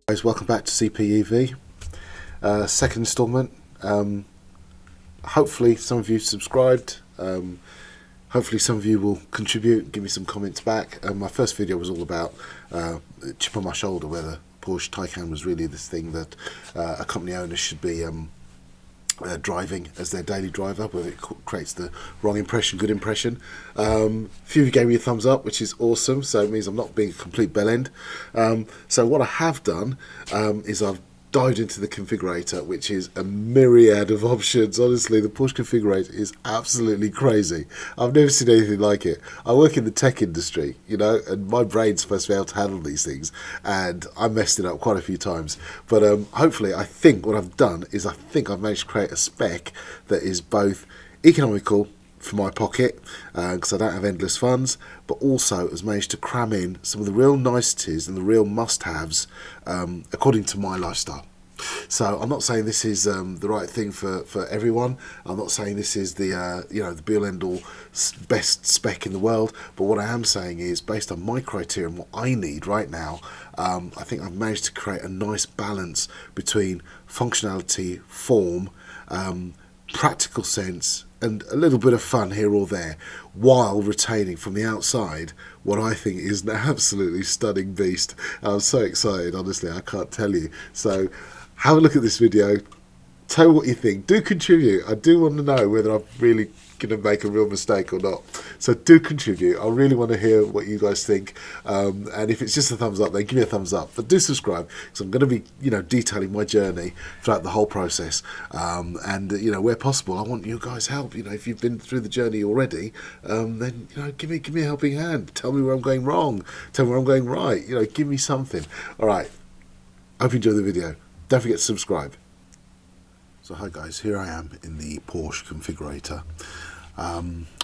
Guys, welcome back to CPEV, second instalment. Hopefully some of you subscribed, hopefully some of you will contribute, give me some comments back. My first video was all about chip on my shoulder, whether Porsche Taycan was really this thing that a company owner should be driving as their daily driver, whether it creates the wrong impression, good impression. A few of you gave me a thumbs up, which is awesome, so it means I'm not being a complete bellend. So what I have done is I've dived into the configurator, which is a myriad of options. Honestly, the Porsche configurator is absolutely crazy. I've never seen anything like it. I work in the tech industry, you know, and my brain's supposed to be able to handle these things, and I messed it up quite a few times. But hopefully, I think what I've done is I've managed to create a spec that is both economical for my pocket, because I don't have endless funds, but also has managed to cram in some of the real niceties and the real must-haves according to my lifestyle. So I'm not saying this is the right thing for everyone. I'm not saying this is the the be-all end-all best spec in the world. But what I am saying is, based on my criteria and what I need right now, I think I've managed to create a nice balance between functionality, form, practical sense, and a little bit of fun here or there, while retaining from the outside what I think is an absolutely stunning beast. I'm so excited, honestly, I can't tell you. So have a look at this video, tell me what you think, do contribute. I do want to know whether I'm really going to make a real mistake or not, so do contribute. I really want to hear what you guys think, and if it's just a thumbs up, then give me a thumbs up, but do subscribe, because I'm going to be detailing my journey throughout the whole process, and where possible I want you guys' help. If you've been through the journey already, then give me a helping hand. Tell me where I'm going wrong, tell me where I'm going right, give me something. Alright, hope you enjoy the video. Don't forget to subscribe. So hi guys, here I am in the Porsche configurator.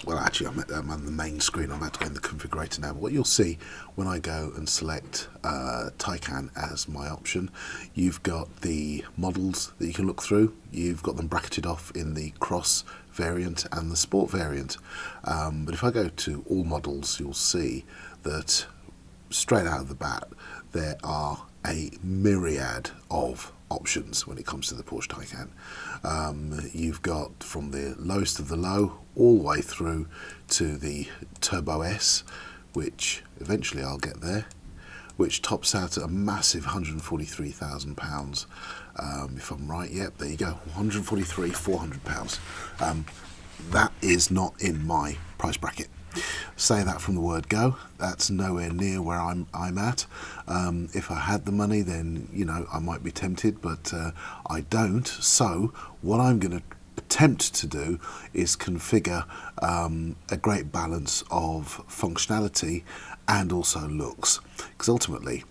Well, actually I'm on the main screen. I'm about to go in the configurator now, but what you'll see when I go and select Taycan as my option, you've got the models that you can look through. You've got them bracketed off in the cross variant and the sport variant, but if I go to all models, you'll see that straight out of the bat there are a myriad of options when it comes to the Porsche Taycan. You've got from the lowest of the low all the way through to the Turbo S, which eventually I'll get there, which tops out at a massive £143,000. If I'm right, yep, there you go, £143,400. That is not in my price bracket. Say that from the word go, that's nowhere near where I'm at. If I had the money, then I might be tempted, but I don't. So what I'm going to attempt to do is configure a great balance of functionality and also looks, because ultimately,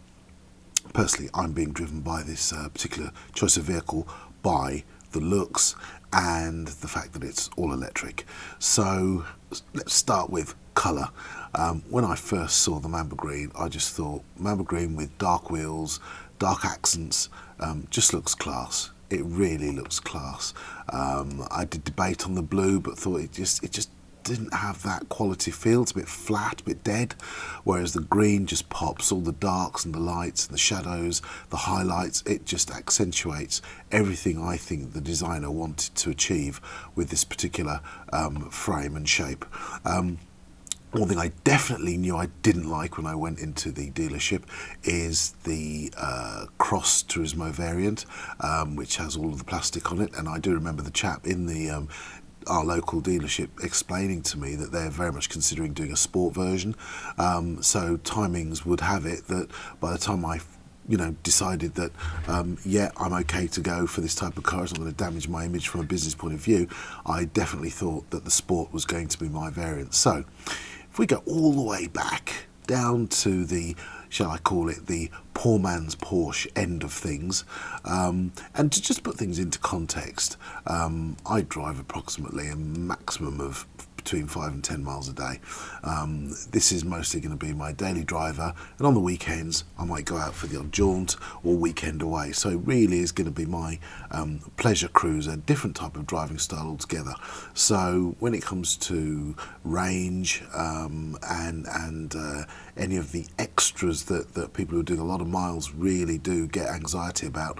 personally, I'm being driven by this particular choice of vehicle by the looks and the fact that it's all electric. So let's start with colour. When I first saw the Mamba Green, I just thought Mamba Green with dark wheels, dark accents, just looks class. It really looks class. I did debate on the blue, but thought it just didn't have that quality feel. It's a bit flat, a bit dead, whereas the green just pops. All the darks and the lights and the shadows, the highlights, it just accentuates everything I think the designer wanted to achieve with this particular frame and shape. One thing I definitely knew I didn't like when I went into the dealership is the Cross Turismo variant, which has all of the plastic on it, and I do remember the chap in the our local dealership explaining to me that they're very much considering doing a sport version. So timings would have it that by the time I decided that yeah, I'm okay to go for this type of car, it's not going to damage my image from a business point of view, I definitely thought that the sport was going to be my variant. So if we go all the way back down to the, shall I call it, the poor man's Porsche end of things, and to just put things into context, I drive approximately a maximum of between 5 and 10 miles a day. This is mostly going to be my daily driver, and on the weekends I might go out for the odd jaunt or weekend away. So it really is going to be my pleasure cruiser, different type of driving style altogether. So when it comes to range and any of the extras that people who are doing a lot of miles really do get anxiety about,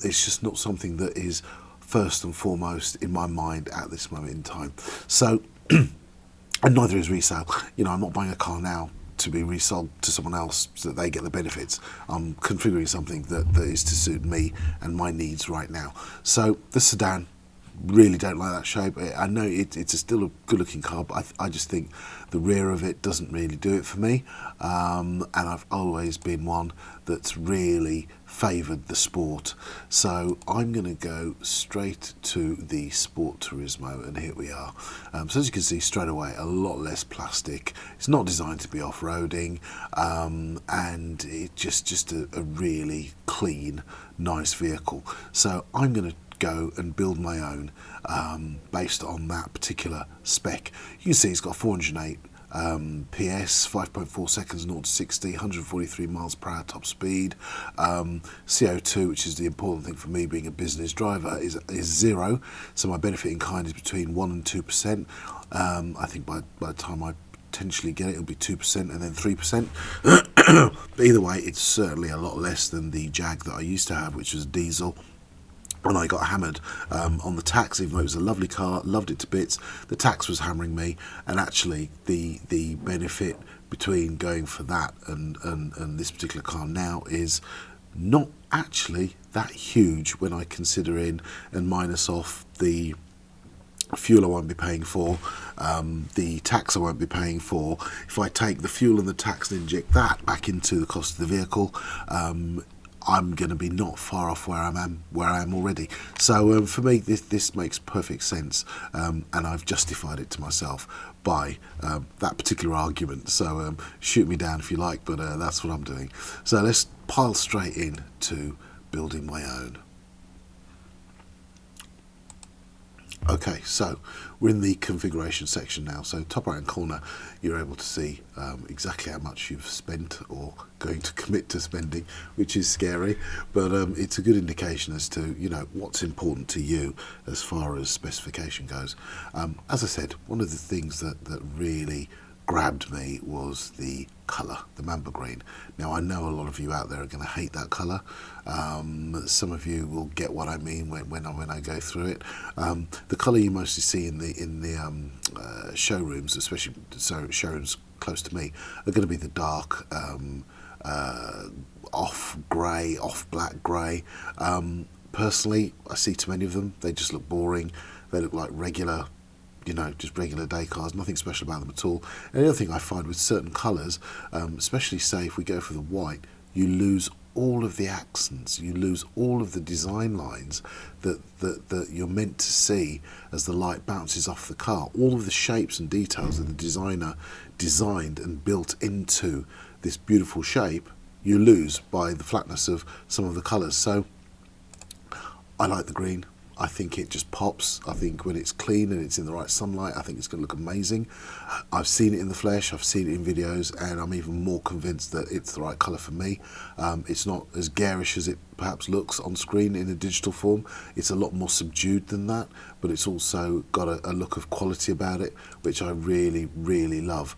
it's just not something that is first and foremost in my mind at this moment in time. So, and neither is resale. You know, I'm not buying a car now to be resold to someone else so that they get the benefits. I'm configuring something that is to suit me and my needs right now. So the sedan, really don't like that shape. I know it's still a good looking car, but I just think the rear of it doesn't really do it for me. And I've always been one that's really favoured the sport. So I'm going to go straight to the Sport Turismo, and here we are. So as you can see straight away, a lot less plastic. It's not designed to be off-roading, and it's just a really clean, nice vehicle. So I'm going to go and build my own based on that particular spec. You can see it's got 408 PS, 5.4 seconds 0 to 60, 143 miles per hour top speed. CO2, which is the important thing for me being a business driver, is 0. So my benefit in kind is between 1 and 2%. I think by the time I potentially get it, it'll be 2% and then 3%. But either way, it's certainly a lot less than the Jag that I used to have, which was diesel. And I got hammered on the tax, even though it was a lovely car, loved it to bits. The tax was hammering me, and actually the benefit between going for that and this particular car now is not actually that huge when I consider in and minus off the fuel I won't be paying for, the tax I won't be paying for. If I take the fuel and the tax and inject that back into the cost of the vehicle, I'm going to be not far off where I am already. So for me, this makes perfect sense, and I've justified it to myself by that particular argument. So shoot me down if you like, but that's what I'm doing. So let's pile straight in to building my own. Okay, so we're in the configuration section now. So top right hand corner, you're able to see exactly how much you've spent or going to commit to spending, which is scary, but it's a good indication as to, you know, what's important to you as far as specification goes. As I said, one of the things that really grabbed me was the colour, the Mamba Green. Now I know a lot of you out there are going to hate that colour. Some of you will get what I mean when I go through it. The colour you mostly see in the showrooms, especially showrooms close to me, are going to be the dark off grey, off black grey. Personally, I see too many of them. They just look boring. They look like regular, you know, just regular day cars, nothing special about them at all. And the other thing I find with certain colours, especially say if we go for the white, you lose all of the accents, you lose all of the design lines that you're meant to see as the light bounces off the car. All of the shapes and details that the designer designed and built into this beautiful shape, you lose by the flatness of some of the colours. So I like the green. I think it just pops. I think when it's clean and it's in the right sunlight, I think it's going to look amazing. I've seen it in the flesh, I've seen it in videos, and I'm even more convinced that it's the right colour for me. It's not as garish as it perhaps looks on screen in a digital form. It's a lot more subdued than that, but it's also got a look of quality about it, which I really, really love.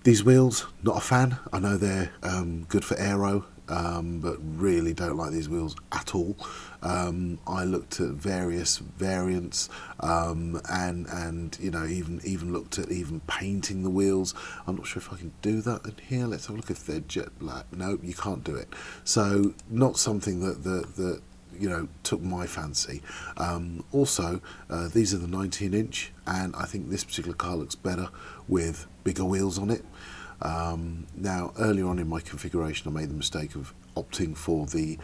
These wheels, not a fan. I know they're good for aero, but really don't like these wheels at all. I looked at various variants and you know, even looked at even painting the wheels. I'm not sure if I can do that in here. Let's have a look if they're jet black. No, you can't do it. So not something that you know, took my fancy. Also, these are the 19-inch, and I think this particular car looks better with bigger wheels on it. Now, earlier on in my configuration, I made the mistake of opting for the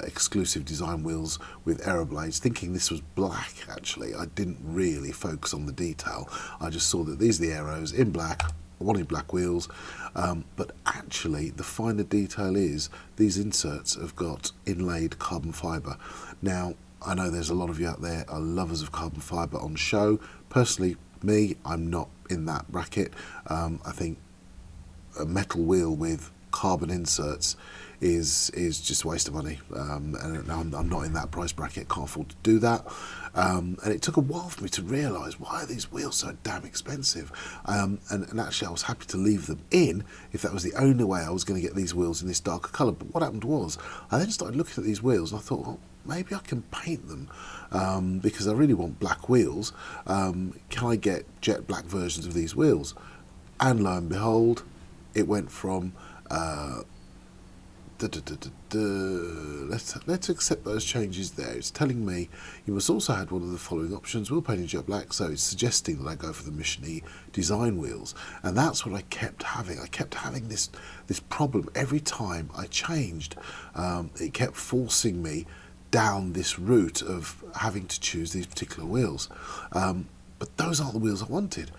exclusive design wheels with aero blades, thinking this was black. Actually, I didn't really focus on the detail. I just saw that these are the aeros in black. I wanted black wheels, but actually the finer detail is these inserts have got inlaid carbon fibre. Now, I know there's a lot of you out there are lovers of carbon fibre on show. Personally, me, I'm not in that bracket. I think a metal wheel with carbon inserts is just a waste of money, and I'm not in that price bracket, can't afford to do that. And it took a while for me to realise, why are these wheels so damn expensive? And actually I was happy to leave them in if that was the only way I was going to get these wheels in this darker colour. But what happened was, I then started looking at these wheels and I thought, well, maybe I can paint them, because I really want black wheels. Can I get jet black versions of these wheels? And lo and behold, it went from let's accept those changes there. It's telling me you must also add one of the following options: wheel painting jet black. So it's suggesting that I go for the Michelin design wheels, and that's what I kept having. I kept having this problem every time I changed. It kept forcing me down this route of having to choose these particular wheels. But those aren't the wheels I wanted.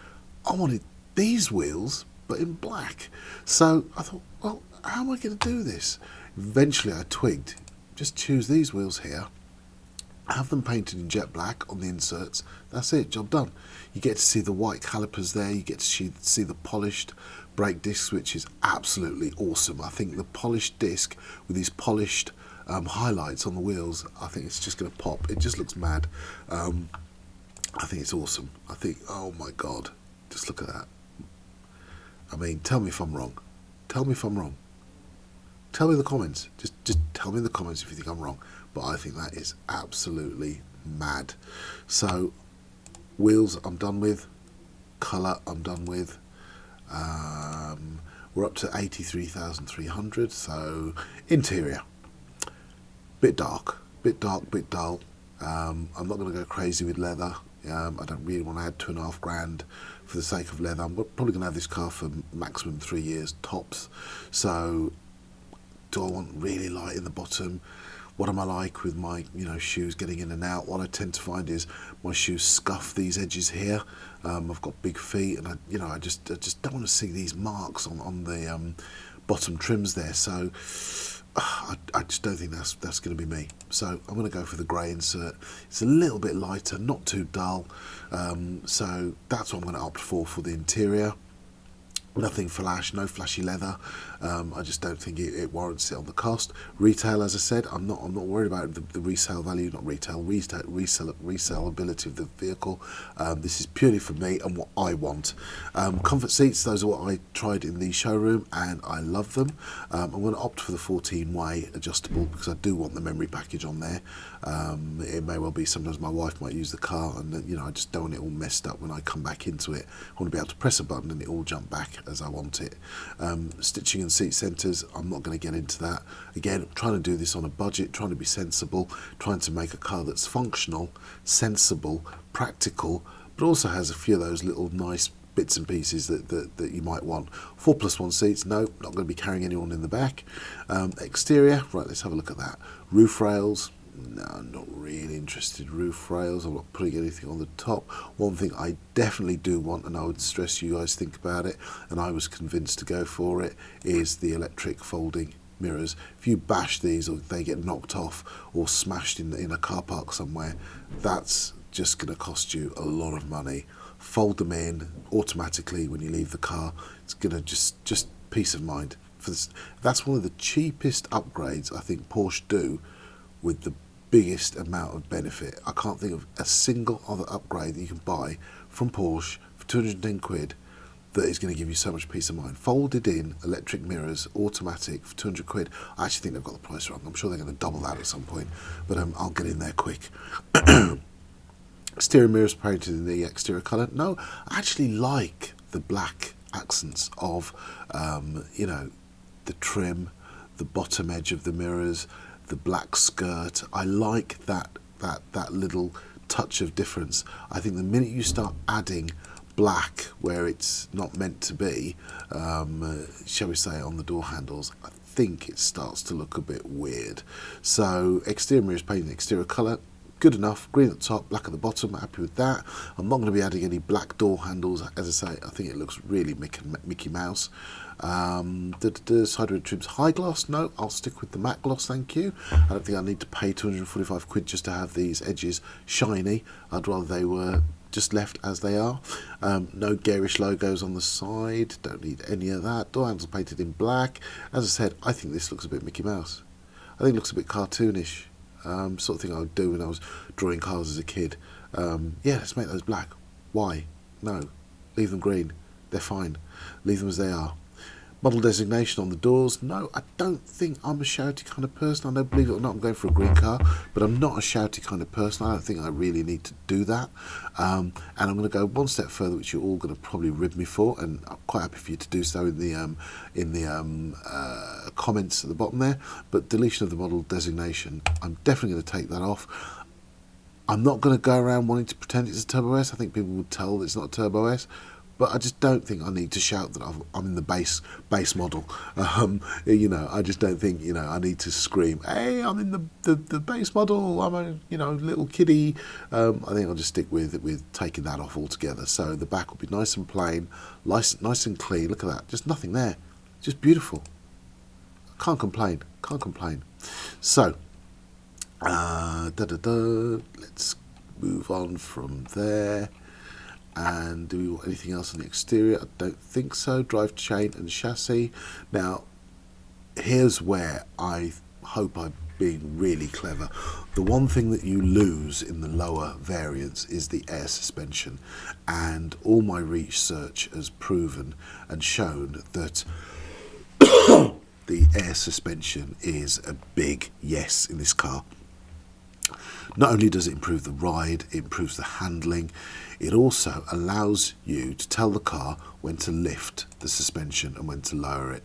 I wanted these wheels, but in black. So I thought, well, how am I going to do this? Eventually I twigged, just choose these wheels here, have them painted in jet black on the inserts, that's it, job done. You get to see the white calipers there, you get to see the polished brake discs, which is absolutely awesome. I think the polished disc with these polished highlights on the wheels, I think it's just going to pop. It just looks mad. I think it's awesome. I think, oh my god, just look at that. I mean, tell me if I'm wrong. Tell me if I'm wrong. Tell me in the comments. Just tell me in the comments if you think I'm wrong. But I think that is absolutely mad. So, wheels I'm done with. Colour I'm done with. We're up to 83,300. So, interior. Bit dark, bit dull. I'm not going to go crazy with leather. I don't really want to add £2,500 for the sake of leather. I'm probably going to have this car for maximum 3 years tops. So, do I want really light in the bottom? What am I like with my shoes getting in and out? What I tend to find is my shoes scuff these edges here. I've got big feet, and I just don't want to see these marks on the bottom trims there. So I just don't think that's going to be me. So I'm going to go for the grey insert. It's a little bit lighter, not too dull. So that's what I'm going to opt for the interior. Nothing flash, no flashy leather. I just don't think it warrants it on the cost. Retail, as I said, I'm not worried about the resale value, not resellability of the vehicle. This is purely for me and what I want. Comfort seats, those are what I tried in the showroom and I love them. I'm going to opt for the 14-way adjustable because I do want the memory package on there. It may well be sometimes my wife might use the car and I just don't want it all messed up when I come back into it. I want to be able to press a button and it all jump back as I want it. Stitching and seat centres, I'm not going to get into that. Again, trying to do this on a budget, trying to be sensible, trying to make a car that's functional, sensible, practical, but also has a few of those little nice bits and pieces that you might want. 4+1 seats, no, not going to be carrying anyone in the back. Exterior, right, let's have a look at that. Roof rails, no, I'm not really interested in roof rails. I'm not putting anything on the top. One thing I definitely do want, and I would stress you guys think about it, and I was convinced to go for it, is the electric folding mirrors. If you bash these or they get knocked off or smashed in a car park somewhere, that's just going to cost you a lot of money. Fold them in automatically when you leave the car. It's going to just peace of mind. That's one of the cheapest upgrades I think Porsche do with the biggest amount of benefit. I can't think of a single other upgrade that you can buy from Porsche for 210 quid that is going to give you so much peace of mind. Folded in electric mirrors, automatic, for 200 quid. I actually think they've got the price wrong. I'm sure they're going to double that at some point, but I'll get in there quick. Steering mirrors painted in the exterior colour. No, I actually like the black accents of, the trim, the bottom edge of the mirrors, the black skirt. I like that little touch of difference. I think the minute you start adding black where it's not meant to be, shall we say, on the door handles, I think it starts to look a bit weird. So exterior mirrors painted in exterior colour. good enough. Green at the top, black at the bottom, happy with that. I'm not going to be adding any black door handles. As I say, I think it looks really Mickey Mouse. Side rim trims high gloss. No, I'll stick with the matte gloss, thank you. I don't think I need to pay 245 quid just to have these edges shiny. I'd rather they were just left as they are. No garish logos on the side, don't need any of that. Door handles painted in black. As I said, I think this looks a bit Mickey Mouse. I think it looks a bit cartoonish, sort of thing I would do when I was drawing cars as a kid. Yeah, let's make those black. Why? No, leave them green, they're fine, leave them as they are. Model designation on the doors. No, I don't think I'm a shouty kind of person. I know, believe it or not, I'm going for a green car, but I'm not a shouty kind of person. I don't think I really need to do that. And I'm going to go one step further, which you're all going to probably rib me for, and I'm quite happy for you to do so in the comments at the bottom there. But deletion of the model designation, I'm definitely going to take that off. I'm not going to go around wanting to pretend it's a Turbo S. I think people would tell that it's not a Turbo S. But I just don't think I need to shout that I'm in the base model. You know, I just don't think, you know, I need to scream, hey, I'm in the base model, I'm a, you know, little kiddie. I think I'll just stick with taking that off altogether. So the back will be nice and plain, nice and clean. Look at that, just nothing there, just beautiful. Can't complain. So, let's move on from there. And do we want anything else on the exterior? I don't think so. Drive chain and chassis. Now, here's where I hope I'm being really clever. The one thing that you lose in the lower variants is the air suspension, and all my research has proven and shown that the air suspension is a big yes in this car. Not only does it improve the ride, it improves the handling, it also allows you to tell the car when to lift the suspension and when to lower it.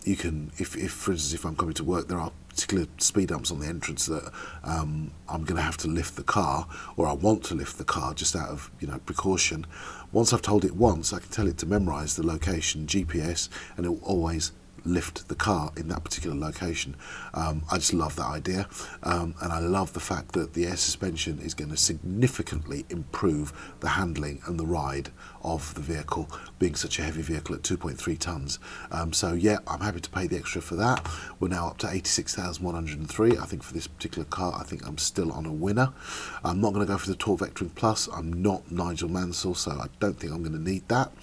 You can, if for instance, if I'm coming to work, there are particular speed bumps on the entrance that I'm going to have to lift the car, or I want to lift the car just out of, you know, precaution. Once I've told it once, I can tell it to memorise the location GPS, and it will always lift the car in that particular location. I just love that idea, and I love the fact that the air suspension is going to significantly improve the handling and the ride of the vehicle, being such a heavy vehicle at 2.3 tons. So yeah, I'm happy to pay the extra for that. We're now up to 86,103. I think for this particular car, I think I'm still on a winner. I'm not going to go for the Torque Vectoring Plus. I'm not Nigel Mansell, so I don't think I'm going to need that.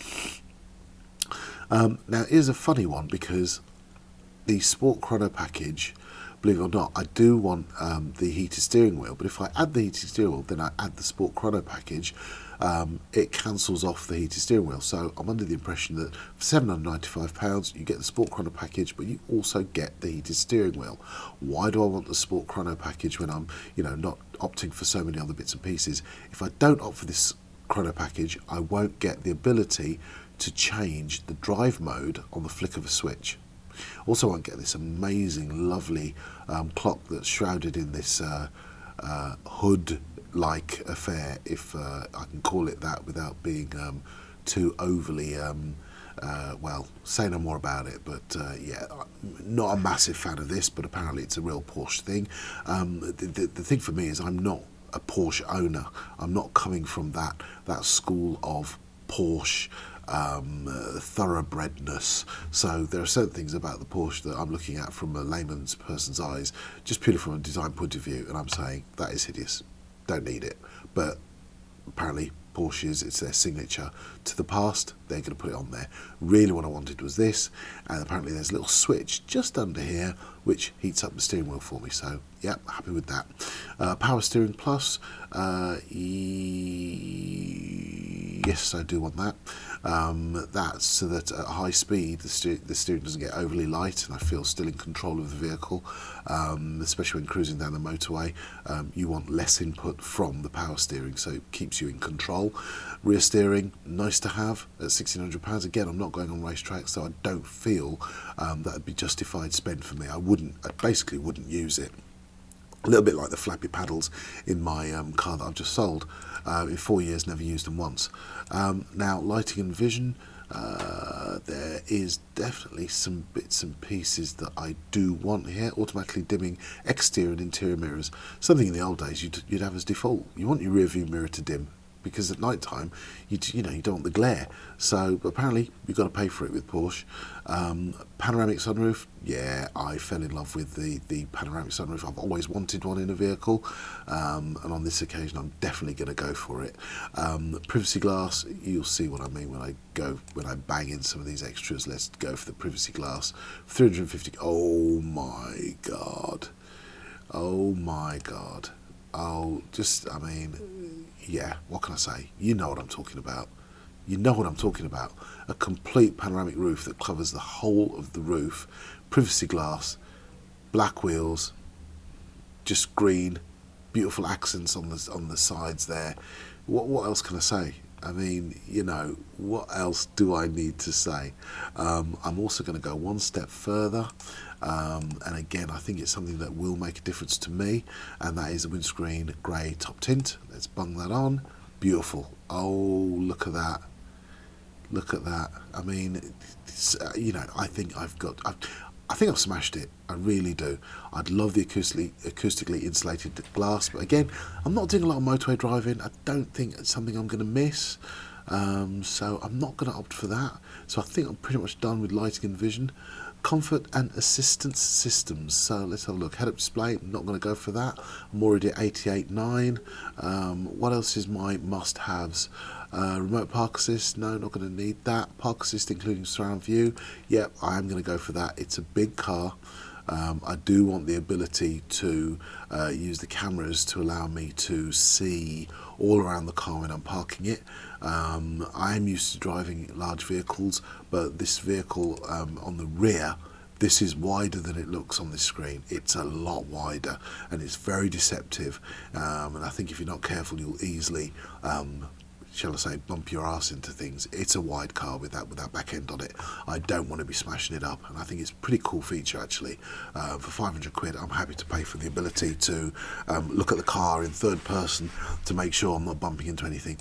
Now, here's a funny one, because the Sport Chrono package, believe it or not, I do want the heated steering wheel, but if I add the heated steering wheel, then I add the Sport Chrono package, it cancels off the heated steering wheel. So I'm under the impression that for £795 you get the Sport Chrono package, but you also get the heated steering wheel. Why do I want the Sport Chrono package when I'm, you know, not opting for so many other bits and pieces? If I don't opt for this Chrono package, I won't get the ability to change the drive mode on the flick of a switch. Also, I won't get this amazing, lovely clock that's shrouded in this hood-like affair, if I can call it that without being too overly, well, say no more about it. But yeah, not a massive fan of this, but apparently it's a real Porsche thing. The thing for me is I'm not a Porsche owner. I'm not coming from that school of Porsche thoroughbredness. So there are certain things about the Porsche that I'm looking at from a layman's person's eyes, just purely from a design point of view, and I'm saying that is hideous, don't need it. But apparently Porsches, it's their signature to the past, they're going to put it on there. Really what I wanted was this, and apparently there's a little switch just under here which heats up the steering wheel for me, so yeah, happy with that. Power steering plus, yes, I do want that. That's so that at high speed the steering doesn't get overly light and I feel still in control of the vehicle, especially when cruising down the motorway. You want less input from the power steering, so it keeps you in control. Rear steering, nice to have at £1,600. Again, I'm not going on racetracks, so I don't feel that would be justified spend for me. I basically wouldn't use it. A little bit like the flappy paddles in my car that I've just sold. In 4 years, never used them once. Now, lighting and vision, there is definitely some bits and pieces that I do want here. Automatically dimming exterior and interior mirrors. Something in the old days you'd have as default. You want your rear view mirror to dim, because at night time you don't want the glare. So apparently you've got to pay for it with Porsche. Panoramic sunroof, yeah, I fell in love with the panoramic sunroof. I've always wanted one in a vehicle, and on this occasion I'm definitely going to go for it. Privacy glass, you'll see what I mean when I bang in some of these extras. Let's go for the privacy glass. 350. Oh my god, oh my god. Oh, I mean, yeah, what can I say? You know what I'm talking about. You know what I'm talking about. A complete panoramic roof that covers the whole of the roof. Privacy glass, black wheels, just green, beautiful accents on the sides there. What else can I say? I mean, what else do I need to say? I'm also going to go one step further, and again, I think it's something that will make a difference to me, and that is a windscreen grey top tint. Let's bung that on. Beautiful. Oh, look at that. Look at that. I mean, I think I've smashed it. I really do. I'd love the acoustically insulated glass, but again, I'm not doing a lot of motorway driving. I don't think it's something I'm going to miss, so I'm not going to opt for that. So I think I'm pretty much done with lighting and vision. Comfort and assistance systems. So let's have a look. Head-up display, not going to go for that. I'm already at 88.9. What else is my must-haves? Remote park assist, no, not going to need that. Park assist including surround view, yep, I am going to go for that. It's a big car. I do want the ability to use the cameras to allow me to see all around the car when I'm parking it. I am used to driving large vehicles, but this vehicle on the rear, this is wider than it looks on this screen. It's a lot wider and it's very deceptive, and I think if you're not careful you'll easily shall I say, bump your ass into things. It's a wide car with that back end on it. I don't want to be smashing it up, and I think it's a pretty cool feature actually. For 500 quid, I'm happy to pay for the ability to look at the car in third person to make sure I'm not bumping into anything.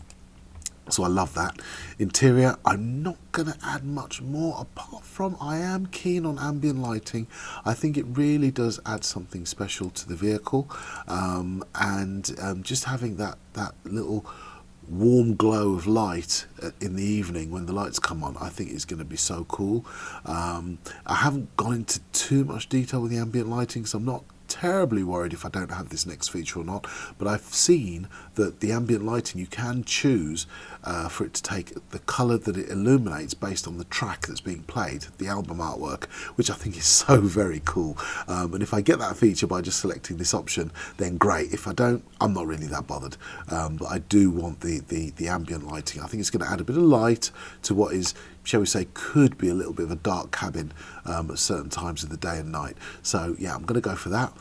So I love that. Interior, I'm not going to add much more apart from I am keen on ambient lighting. I think it really does add something special to the vehicle, and just having that little warm glow of light in the evening when the lights come on, I think is going to be so cool. I haven't gone into too much detail with the ambient lighting, so I'm not terribly worried if I don't have this next feature or not, but I've seen that the ambient lighting, you can choose for it to take the colour that it illuminates based on the track that's being played, the album artwork, which I think is so very cool. And if I get that feature by just selecting this option, then great. If I don't, I'm not really that bothered. But I do want the ambient lighting. I think it's going to add a bit of light to what is, shall we say, could be a little bit of a dark cabin at certain times of the day and night. So yeah, I'm going to go for that.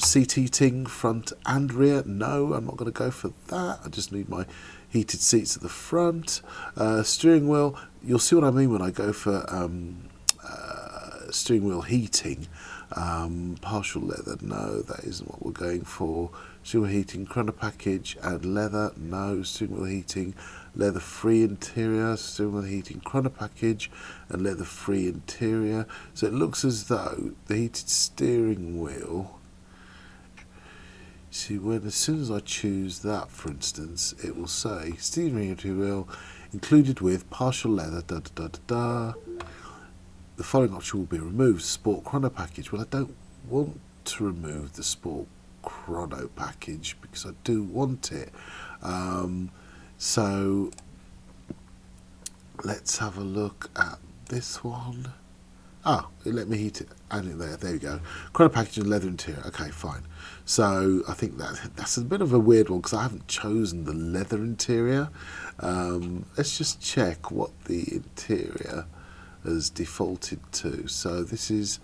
Seat heating, front and rear, no, I'm not going to go for that. I just need my heated seats at the front. Steering wheel, you'll see what I mean when I go for steering wheel heating. Partial leather, no, that isn't what we're going for. Steering wheel heating, chrono package and leather, no. Steering wheel heating, leather free interior, steering wheel heating, chrono package and leather free interior. So it looks as though the heated steering wheel, see, as soon as I choose that, for instance, it will say steering wheel included with partial leather, da da da da da. The following option will be removed: sport chrono package. Well, I don't want to remove the sport chrono package because I do want it. So let's have a look at this one. It let me heat it, add it there. There you go. Chrono package and leather interior. Okay, fine. So I think that's a bit of a weird one because I haven't chosen the leather interior. Let's just check what the interior has defaulted to. So this is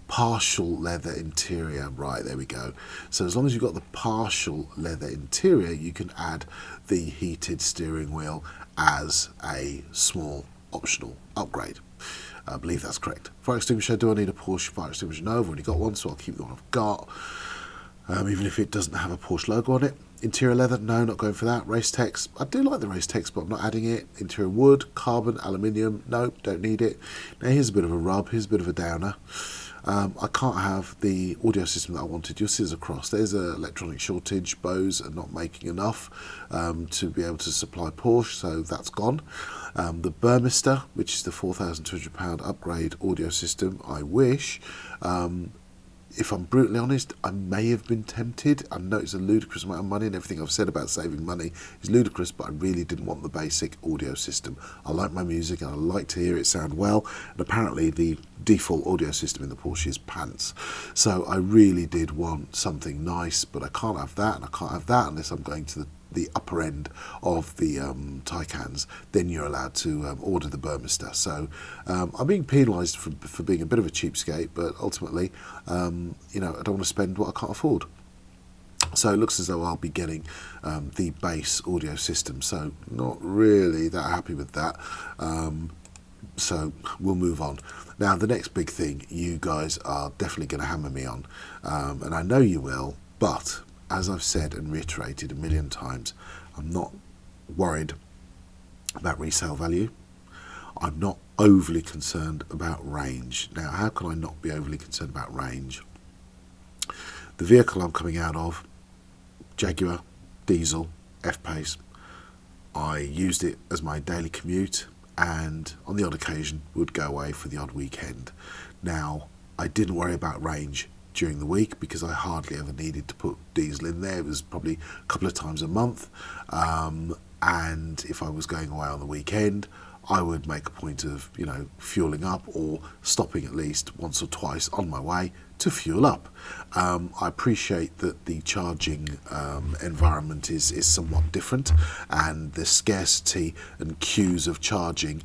partial leather interior. Right, there we go. So as long as you've got the partial leather interior, you can add the heated steering wheel as a small optional upgrade. I believe that's correct. Fire extinguisher, do I need a Porsche fire extinguisher? No, I've already got one, so I'll keep the one I've got, even if it doesn't have a Porsche logo on it. Interior leather, no, not going for that. Race text, I do like the race text, but I'm not adding it. Interior wood, carbon, aluminium, nope, don't need it. Now here's a bit of a rub, here's a bit of a downer. I can't have the audio system that I wanted. You'll see there's a cross. There's an electronic shortage. Bose are not making enough to be able to supply Porsche, so that's gone. The Burmester, which is the £4,200 upgrade audio system, I wish. If I'm brutally honest, I may have been tempted. I know it's a ludicrous amount of money, and everything I've said about saving money is ludicrous, but I really didn't want the basic audio system. I like my music and I like to hear it sound well, and apparently the default audio system in the Porsche is pants. So I really did want something nice, but I can't have that, and I can't have that unless I'm going to the upper end of the Taycans. Then you're allowed to order the Burmester. So I'm being penalised for being a bit of a cheapskate, but ultimately, you know, I don't want to spend what I can't afford. So it looks as though I'll be getting the base audio system. So not really that happy with that. So we'll move on. Now the next big thing you guys are definitely going to hammer me on, and I know you will, but as I've said and reiterated a million times, I'm not worried about resale value. I'm not overly concerned about range. Now, how can I not be overly concerned about range? The vehicle I'm coming out of, Jaguar, diesel, F-Pace, I used it as my daily commute, and on the odd occasion would go away for the odd weekend. Now, I didn't worry about range during the week because I hardly ever needed to put diesel in there. It was probably a couple of times a month, and if I was going away on the weekend, I would make a point of, you know, fueling up or stopping at least once or twice on my way to fuel up. I appreciate that the charging environment is somewhat different, and the scarcity and queues of charging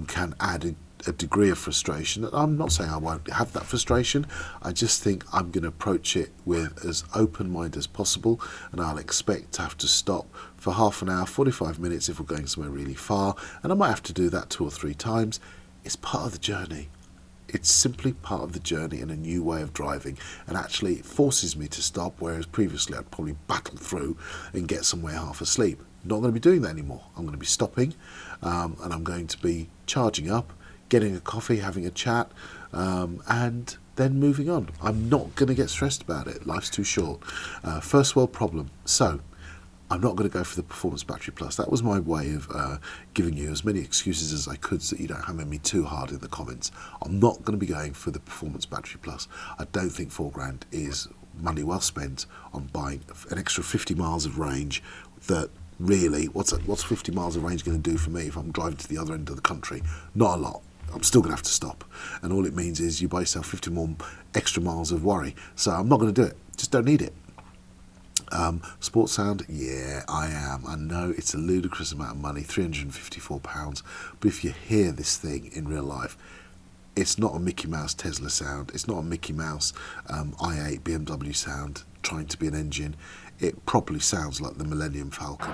can add a degree of frustration. I'm not saying I won't have that frustration. I just think I'm going to approach it with as open mind as possible, and I'll expect to have to stop for half an hour, 45 minutes if we're going somewhere really far, and I might have to do that 2 or 3 times. It's part of the journey. It's simply part of the journey and a new way of driving, and actually it forces me to stop, whereas previously I'd probably battle through and get somewhere half asleep. Not going to be doing that anymore. I'm going to be stopping, and I'm going to be charging up, getting a coffee, having a chat, and then moving on. I'm not going to get stressed about it. Life's too short. First world problem. So I'm not going to go for the Performance Battery Plus. That was my way of giving you as many excuses as I could so that you don't hammer me too hard in the comments. I'm not going to be going for the Performance Battery Plus. I don't think £4,000 is money well spent on buying an extra 50 miles of range that really, what's 50 miles of range going to do for me if I'm driving to the other end of the country? Not a lot. I'm still going to have to stop, and all it means is you buy yourself 50 more extra miles of worry. So I'm not going to do it. Just don't need it. Sports sound, yeah, I am. I know it's a ludicrous amount of money, £354, but if you hear this thing in real life, it's not a Mickey Mouse Tesla sound. It's not a Mickey Mouse i8 BMW sound trying to be an engine. It properly sounds like the Millennium Falcon.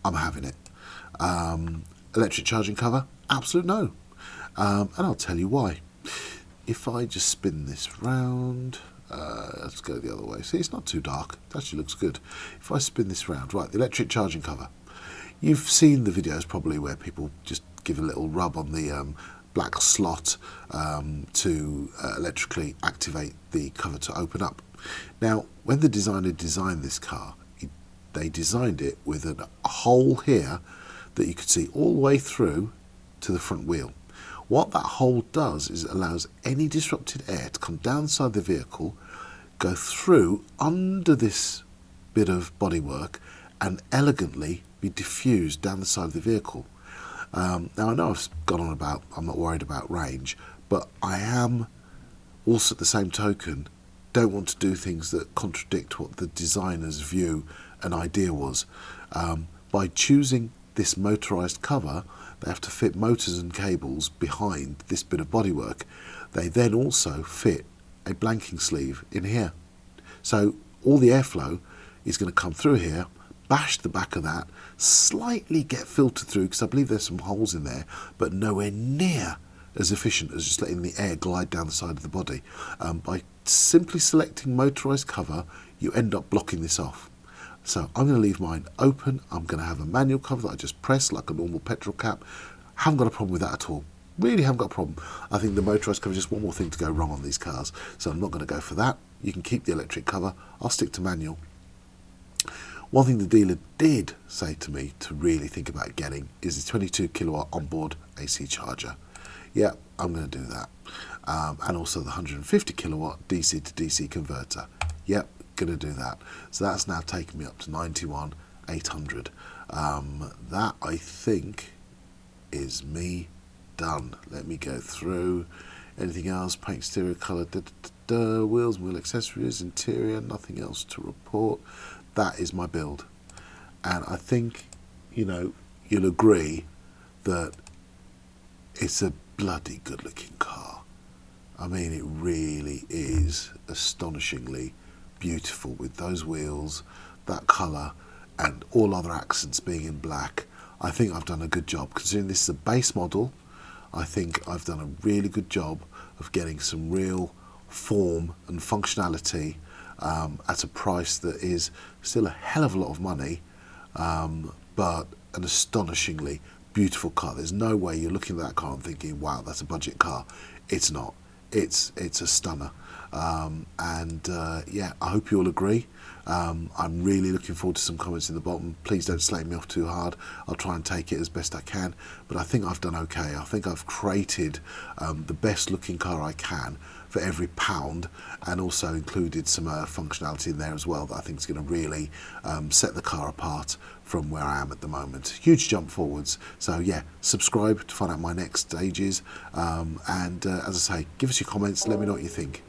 I'm having it. Electric charging cover? Absolute no. And I'll tell you why. If I just spin this round, let's go the other way. See, it's not too dark. It actually looks good. If I spin this round, right, the electric charging cover. You've seen the videos probably where people just give a little rub on the black slot to electrically activate the cover to open up. Now, when the designer designed this car, they designed it with a hole here that you could see all the way through to the front wheel. What that hole does is it allows any disrupted air to come down the side of the vehicle, go through under this bit of bodywork, and elegantly be diffused down the side of the vehicle. Now I know I've gone on about I'm not worried about range, but I am also at the same token don't want to do things that contradict what the designer's view and idea was. By choosing this motorised cover, they have to fit motors and cables behind this bit of bodywork. They then also fit a blanking sleeve in here. So all the airflow is going to come through here, bash the back of that, slightly get filtered through, because I believe there's some holes in there, but nowhere near as efficient as just letting the air glide down the side of the body. By simply selecting motorised cover, you end up blocking this off. So I'm going to leave mine open. I'm going to have a manual cover that I just press like a normal petrol cap. Haven't got a problem with that at all. Really haven't got a problem. I think the motorised cover is just one more thing to go wrong on these cars, so I'm not going to go for that. You can keep the electric cover. I'll stick to manual. One thing the dealer did say to me to really think about getting is the 22 kilowatt onboard AC charger. Yeah, I'm going to do that. And also the 150 kilowatt DC to DC converter. Yep, going to do that. So that's now taken me up to 91,800. That I think is me done. Let me go through. Anything else? Paint, exterior colour, wheels, wheel accessories, interior, nothing else to report. That is my build. And I think, you know, you'll agree that it's a bloody good looking car. I mean, it really is astonishingly beautiful with those wheels, that colour, and all other accents being in black. I think I've done a good job. Considering this is a base model, I think I've done a really good job of getting some real form and functionality at a price that is still a hell of a lot of money, but an astonishingly beautiful car. There's no way you're looking at that car and thinking, wow, that's a budget car. It's not. It's a stunner. Yeah, I hope you all agree. I'm really looking forward to some comments in the bottom. Please don't slate me off too hard. I'll try and take it as best I can, but I think I've done okay. I think I've created the best looking car I can for every pound, and also included some functionality in there as well that I think is going to really set the car apart from where I am at the moment. Huge jump forwards. So yeah, subscribe to find out my next stages, and as I say, give us your comments, let me know what you think.